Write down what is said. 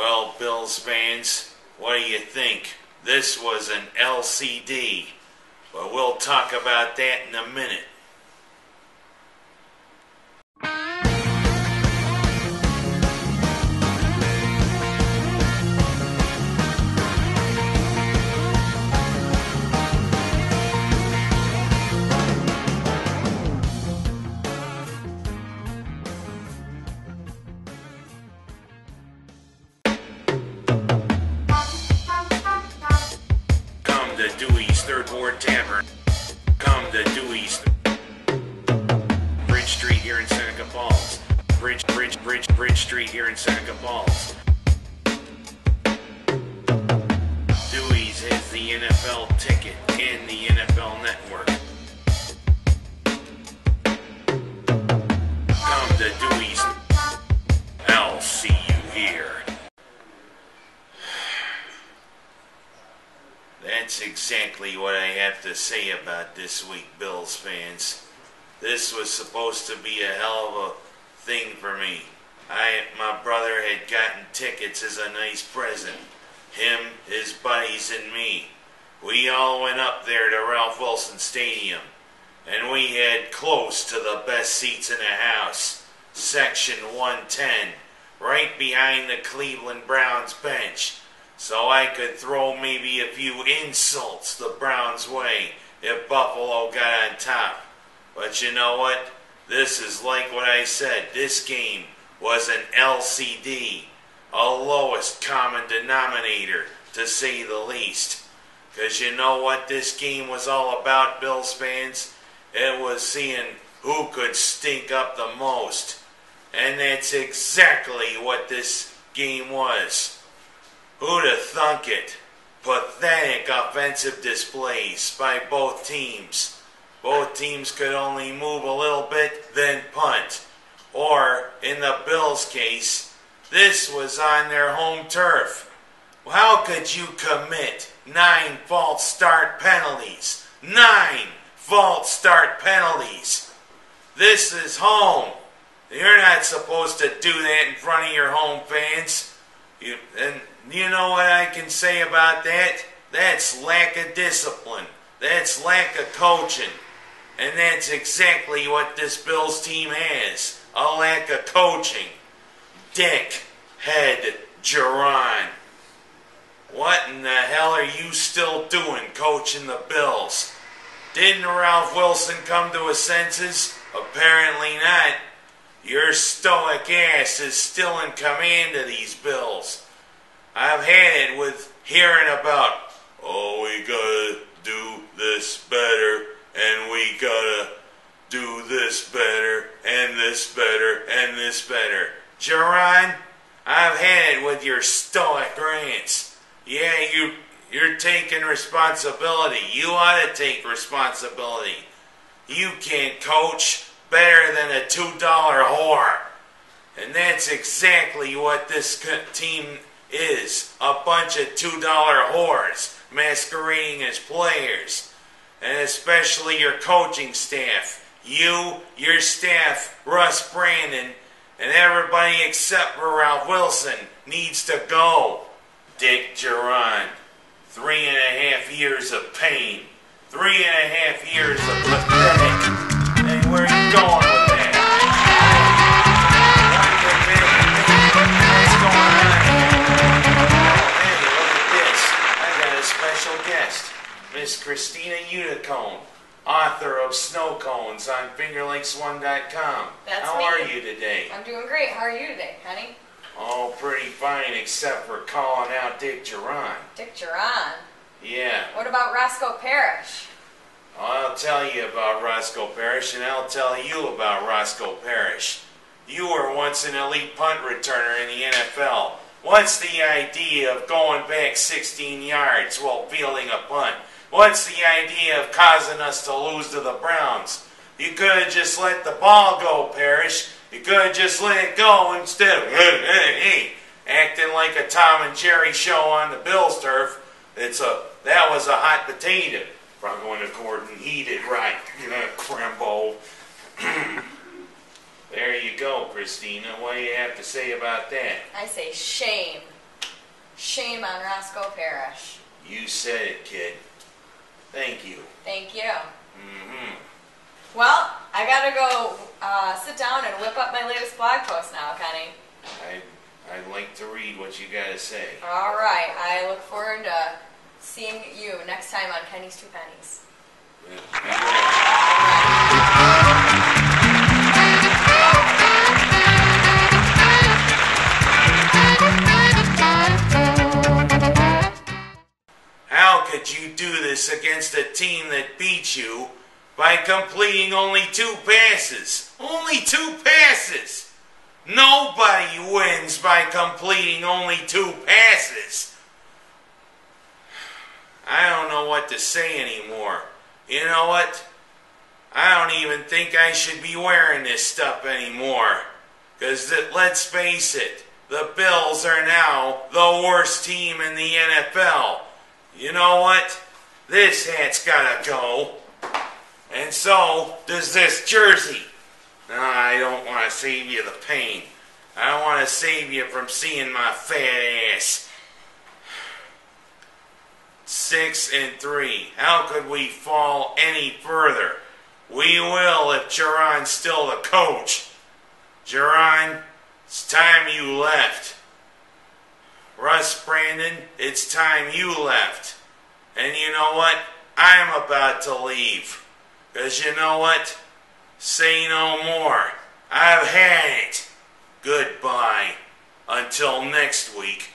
Well, Bills fans, what do you think? This was an LCD, but we'll talk about that in a minute. Third Ward Tavern. Come to Dewey's. Bridge Street here in Seneca Falls. Bridge Street here in Seneca Falls. Dewey's has the NFL ticket and the NFL network. Come to Dewey's. I'll see you here. That's exactly what I have to say about this week, Bills fans. This was supposed to be a hell of a thing for me. My brother had gotten tickets as a nice present. Him, his buddies, and me. We all went up there to Ralph Wilson Stadium. And we had close to the best seats in the house. Section 110. Right behind the Cleveland Browns bench. So I could throw maybe a few insults the Browns' way if Buffalo got on top. But you know what? This is like what I said. This game was an LCD, a lowest common denominator, to say the least. Because you know what this game was all about, Bills fans? It was seeing who could stink up the most. And that's exactly what this game was. Who'd have thunk it? Pathetic offensive displays by both teams. Both teams could only move a little bit, then punt. Or, in the Bills' case, this was on their home turf. How could you commit 9 false start penalties? 9 false start penalties! This is home. You're not supposed to do that in front of your home fans. And you know what I can say about that? That's lack of discipline. That's lack of coaching. And that's exactly what this Bills team has. A lack of coaching. Dickhead Jerron. What in the hell are you still doing coaching the Bills? Didn't Ralph Wilson come to his senses? Apparently not. Your stoic ass is still in command of these Bills. I've had it with hearing about, oh, we gotta do this better, and we gotta do this better, and this better, and this better. Jerron, I've had it with your stoic rants. Yeah, you're taking responsibility. You ought to take responsibility. You can't coach better than a $2 whore. And that's exactly what this team is. A bunch of $2 whores masquerading as players. And especially your coaching staff. You, your staff, Russ Brandon, and everybody except for Ralph Wilson needs to go. Dick Jerron. 3.5 years of pain. 3.5 years of pathetic. Hey, where are you going with that? What's going on here? Hey, look at this. I got a special guest. Miss Christina Unicone, author of Snow Cones on FingerLakes1.com. That's How me. are you today? I'm doing great. How are you today, honey? Oh, pretty fine, except for calling out Dick Jerron. Dick Jerron? Yeah. What about Roscoe Parrish? I'll tell you about Roscoe Parrish, and I'll tell you about Roscoe Parrish. You were once an elite punt returner in the NFL. What's the idea of going back 16 yards while fielding a punt? What's the idea of causing us to lose to the Browns? You could have just let the ball go, Parrish. You could have just let it go instead of acting like a Tom and Jerry show on the Bills turf. That was a hot potato. If I'm going to Gordon, eat it right, Crimbo. There you go, Christina. What do you have to say about that? I say shame. Shame on Roscoe Parrish. You said it, kid. Thank you. Thank you. Mm-hmm. Well, I gotta go sit down and whip up my latest blog post now, Kenny. I'd like to read what you gotta say. All right. I look forward to seeing you next time on Kenny's Two Pennies. How could you do this against a team that beat you by completing only 2 passes? Only 2 passes! Nobody wins by completing only 2 passes. I don't know what to say anymore. You know what? I don't even think I should be wearing this stuff anymore. Because let's face it, the Bills are now the worst team in the NFL. You know what? This hat's gotta go. And so does this jersey. No, I don't want to save you the pain. I don't want to save you from seeing my fat ass. 6-3. How could we fall any further? We will if Jaron's still the coach. Jaron, it's time you left. Russ Brandon, it's time you left. And you know what? I'm about to leave. Because you know what? Say no more. I've had it. Goodbye. Until next week.